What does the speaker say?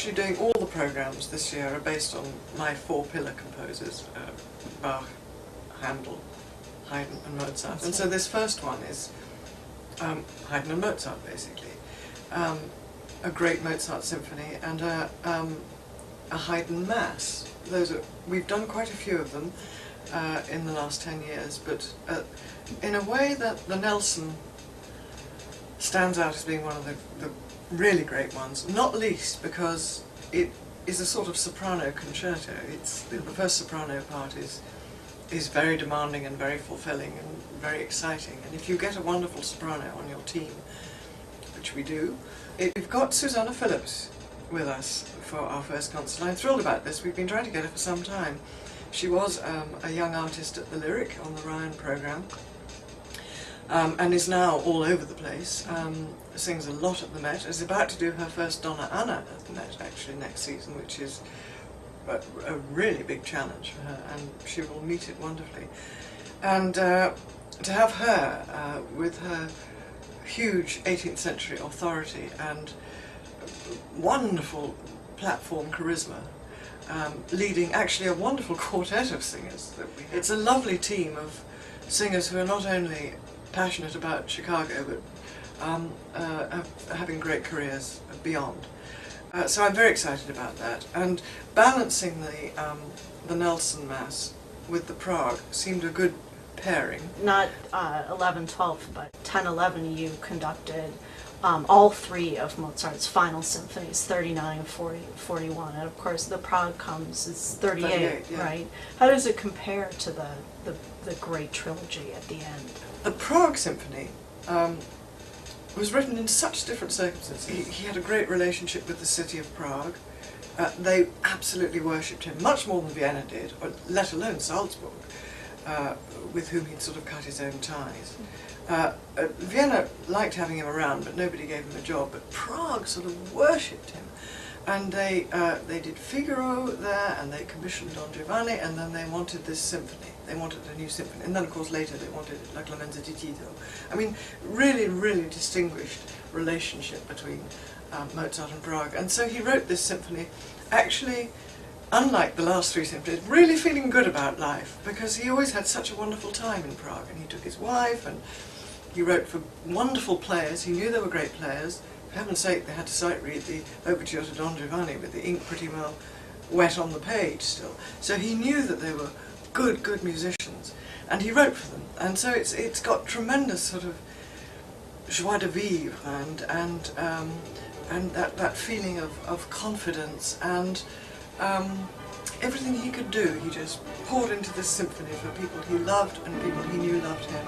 actually doing all the programs this year are based on my four-pillar composers, Bach, Handel, Haydn and Mozart. And so this first one is Haydn and Mozart, basically. A great Mozart symphony and a Haydn Mass. We've done quite a few of them in the last 10 years, but in a way that the Nelson stands out as being one of the really great ones, not least because it is a sort of soprano concerto. The first soprano part is very demanding and very fulfilling and very exciting, and if you get a wonderful soprano on your team, which we do, we've got Susanna Phillips with us for our first concert. I'm thrilled about this. We've been trying to get her for some time. She was a young artist at the Lyric on the Ryan programme, and is now all over the place. Sings a lot at the Met, is about to do her first Donna Anna at the Met actually next season, which is a really big challenge for her, and she will meet it wonderfully. And to have her with her huge 18th century authority and wonderful platform charisma, leading actually a wonderful quartet of singers. It's a lovely team of singers who are not only passionate about Chicago, but having great careers beyond. So I'm very excited about that. And balancing the Nelson Mass with the Prague seemed a good pairing. Not 11-12, but 10-11 you conducted all three of Mozart's final symphonies, 39, 40, 41, and of course the Prague comes is 38, yeah. Right? How does it compare to the great trilogy at the end? The Prague Symphony was written in such different circumstances. He had a great relationship with the city of Prague. They absolutely worshipped him, much more than Vienna did, or let alone Salzburg, with whom he'd sort of cut his own ties. Vienna liked having him around, but nobody gave him a job, but Prague sort of worshipped him. And they did Figaro there, and they commissioned Don Giovanni, and then they wanted this symphony. They wanted a new symphony. And then, of course, later they wanted La Clemenza di Tito. I mean, really, really distinguished relationship between Mozart and Prague. And so he wrote this symphony, actually, unlike the last three symphonies, really feeling good about life, because he always had such a wonderful time in Prague. And he took his wife, and he wrote for wonderful players. He knew they were great players. For heaven's sake, they had to sight read the overture to Don Giovanni with the ink pretty well wet on the page still. So he knew that they were good musicians, and he wrote for them. And so it's got tremendous sort of joie de vivre and that feeling of confidence and everything he could do. He just poured into this symphony for people he loved and people he knew loved him.